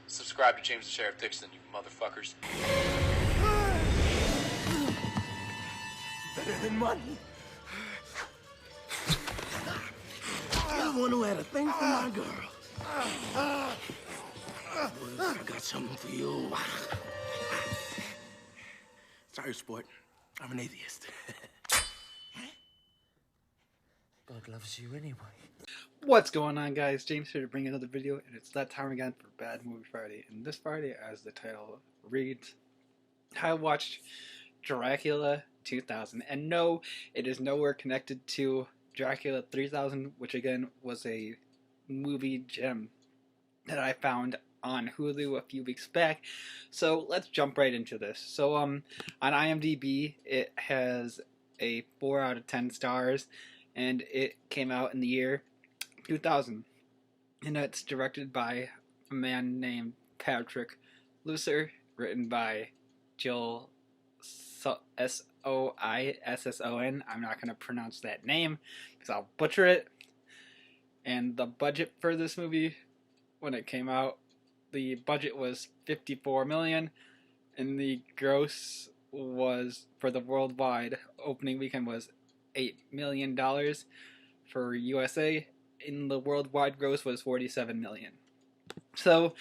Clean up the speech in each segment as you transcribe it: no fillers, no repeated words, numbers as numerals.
Subscribe to James the Sheriff Dixon, you motherfuckers. Better than money. You're the one who had a thing for my girl. I got something for you. Sorry, sport. I'm an atheist. God loves you anyway. What's going on, guys? James here to bring another video, and it's that time again for Bad Movie Friday. And this Friday, as the title reads, I watched Dracula 2000. And no, it is nowhere connected to Dracula 3000, which again was a movie gem that I found on Hulu a few weeks back. So let's jump right into this. So on IMDb, it has a 4 out of 10 stars, and it came out in the year 2000, and it's directed by a man named Patrick Lucer, written by Joel Soisson. I'm not going to pronounce that name because I'll butcher it. And the budget for this movie, when it came out, the budget was $54 million, and the gross was, for the worldwide opening weekend, was $8 million for USA. In the worldwide gross was $47 million. So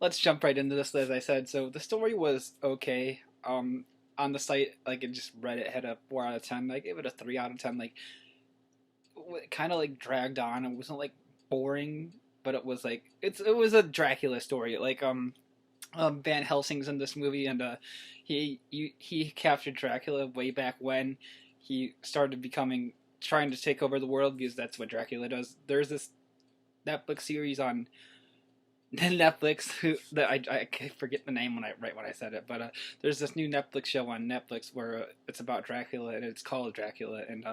let's jump right into this. As I said, so the story was okay. On the site, like, it just read it had a 4 out of 10. I gave it a 3 out of 10. Like, it kind of like dragged on. It wasn't like boring, but it was like it was a Dracula story. Like Van Helsing's in this movie, and he captured Dracula way back when he started trying to take over the world, because that's what Dracula does. There's this Netflix series on Netflix that I forget the name when I said it, but there's this new Netflix show on Netflix where it's about Dracula, and it's called Dracula. And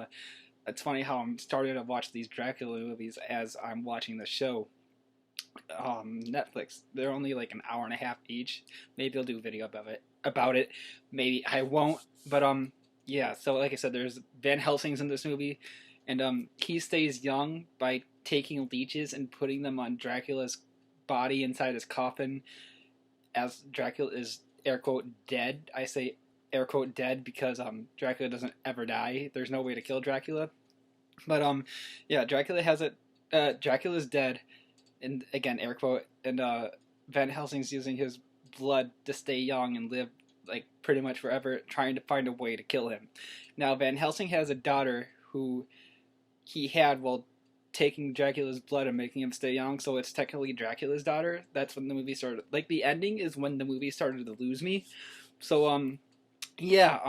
it's funny how I'm starting to watch these Dracula movies as I'm watching the show. Netflix, they're only like an hour and a half each. Maybe I'll do a video about it. Maybe I won't, but yeah, so like I said, there's Van Helsing's in this movie, and he stays young by taking leeches and putting them on Dracula's body inside his coffin, as Dracula is air quote dead. I say air quote dead because Dracula doesn't ever die. There's no way to kill Dracula. But yeah, Dracula's dead, and again air quote, and Van Helsing's using his blood to stay young and live like pretty much forever, trying to find a way to kill him. Now Van Helsing has a daughter who he had while taking Dracula's blood and making him stay young, so it's technically Dracula's daughter. That's when the movie started. Like, the ending is when the movie started to lose me. So yeah,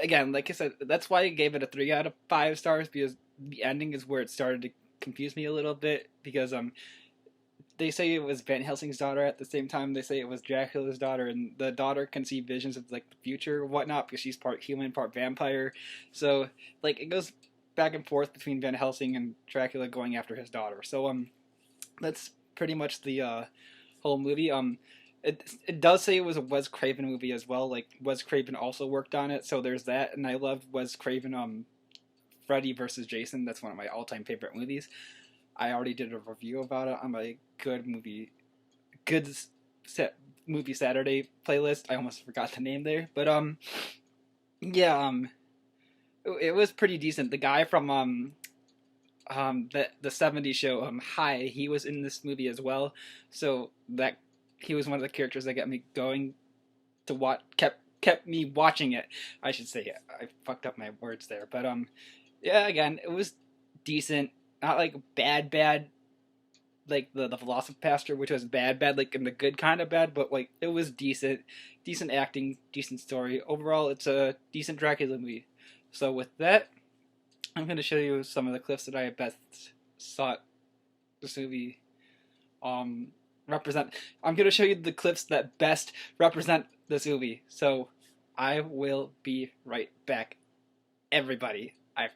again, like I said, that's why I gave it a 3 out of 5 stars, because the ending is where it started to confuse me a little bit, because they say it was Van Helsing's daughter. At the same time, they say it was Dracula's daughter, and the daughter can see visions of like the future or whatnot, because she's part human, part vampire. So like it goes back and forth between Van Helsing and Dracula going after his daughter. So that's pretty much the whole movie. It does say it was a Wes Craven movie as well. Like, Wes Craven also worked on it, so there's that. And I love Wes Craven. Freddy vs. Jason. That's one of my all-time favorite movies. I already did a review about it on my Movie Saturday playlist. I almost forgot the name there, but yeah, it was pretty decent. The guy from the '70s show Hi, he was in this movie as well, so that he was one of the characters that got me going to watch, kept me watching it, I should say. I fucked up my words there, but yeah, again, it was decent. Not like bad, like the Velocipaster, which was bad, like in the good kind of bad, but like it was decent acting, decent story. Overall, it's a decent Dracula movie. So with that, I'm going to show you some of the clips that I best thought this movie represent. I'm going to show you the clips that best represent this movie. So I will be right back, everybody. I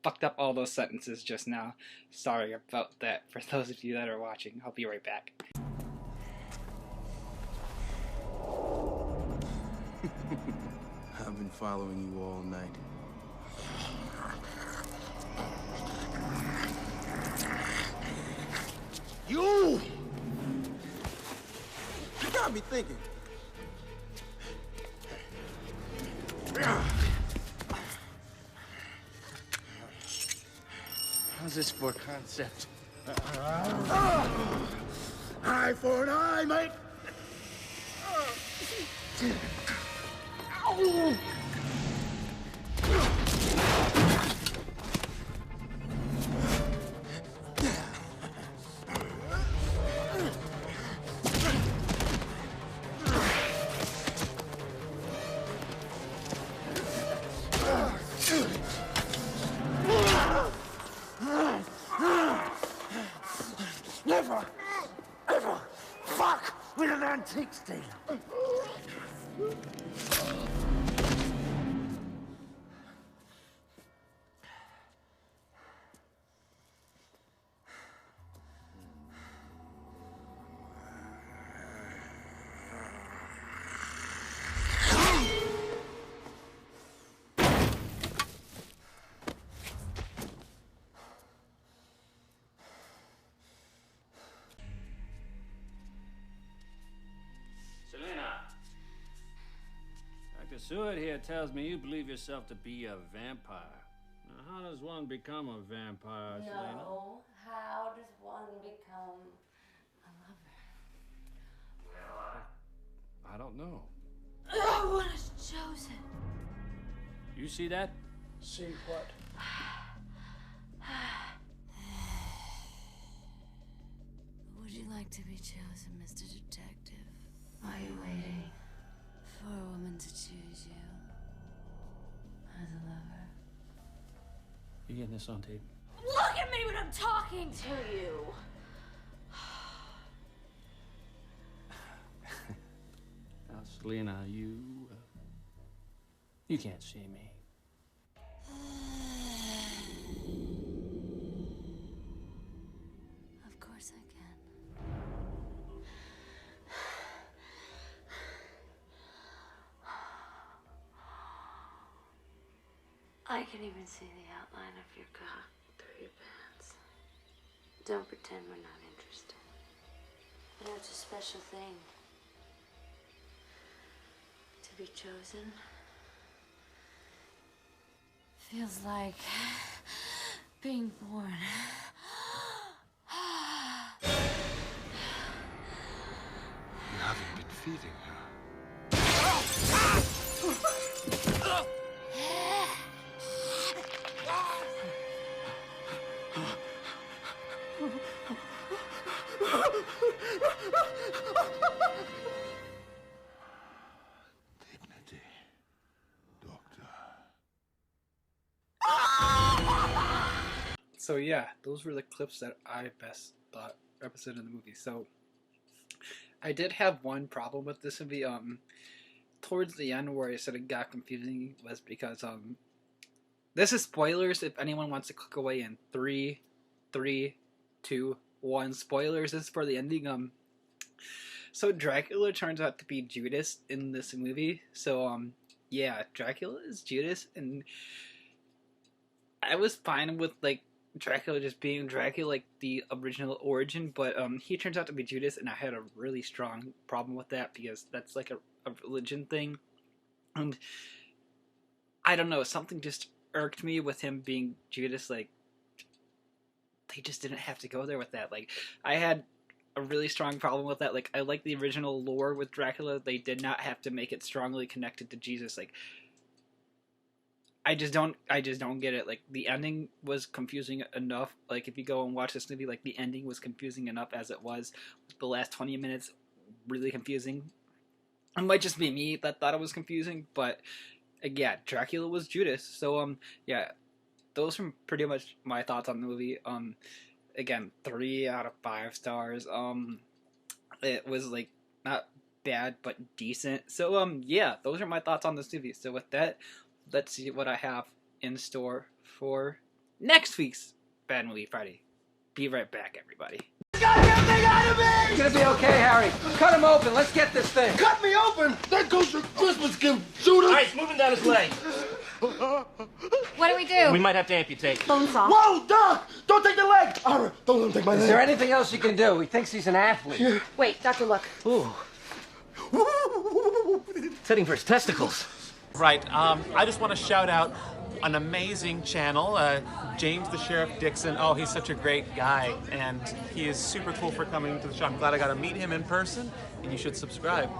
fucked up all those sentences just now. Sorry about that for those of you that are watching. I'll be right back. I've been following you all night. You! got me thinking. How's this for concept? Eye for an eye, mate. Ow. Never, ever fuck with an antique dealer. Dr. Seward here tells me you believe yourself to be a vampire. Now, how does one become a vampire, Selena? No, how does one become a lover? I don't know. No one is chosen. You see that? See what? Would you like to be chosen, Mr. Detective? Are you waiting for a woman to choose you as a lover? You getting this on tape? Look at me when I'm talking to you! Now, Selena, you can't see me. Of course I can. I can even see the outline of your cock through your pants. Don't pretend we're not interested. You know, it's a special thing to be chosen. Feels like being born. You haven't been feeding her. Dignity, Doctor. So yeah, those were the clips that I best thought represented in the movie. So I did have one problem with this movie. Towards the end where I said it got confusing was because this is spoilers. If anyone wants to click away in 3, 2, 1, spoilers. This is for the ending. So Dracula turns out to be Judas in this movie. So yeah, Dracula is Judas, and I was fine with like Dracula just being Dracula, like the original origin, but he turns out to be Judas, and I had a really strong problem with that because that's like a religion thing, and I don't know, something just irked me with him being Judas. Like, they just didn't have to go there with that. Like, I had a really strong problem with that. Like, I like the original lore with Dracula. They did not have to make it strongly connected to Jesus. Like, I just don't get it. Like, the ending was confusing enough. Like, if you go and watch this movie, like, the ending was confusing enough as it was. The last 20 minutes, really confusing. It might just be me that thought it was confusing, but again, Dracula was Judas. So yeah, those are pretty much my thoughts on the movie. Again, 3 out of 5 stars. It was like not bad but decent. So yeah, those are my thoughts on this movie. So with that, let's see what I have in store for next week's Bad Movie Friday. Be right back, everybody. It's gonna be okay, Harry. Cut him open. Let's get this thing. Cut me open! That goes your Christmas gift, Judas! All right, it's moving down his leg. What do we do? We might have to amputate. Bone saw. Whoa, Doc! Don't take the leg! All right, don't let him take my leg. Is there anything else you can do? He thinks he's an athlete. Wait, Doctor, look. Ooh. Setting for his testicles. Right. I just want to shout out an amazing channel, James the Sheriff Dixon. Oh, he's such a great guy, and he is super cool for coming to the show. I'm glad I got to meet him in person, and you should subscribe.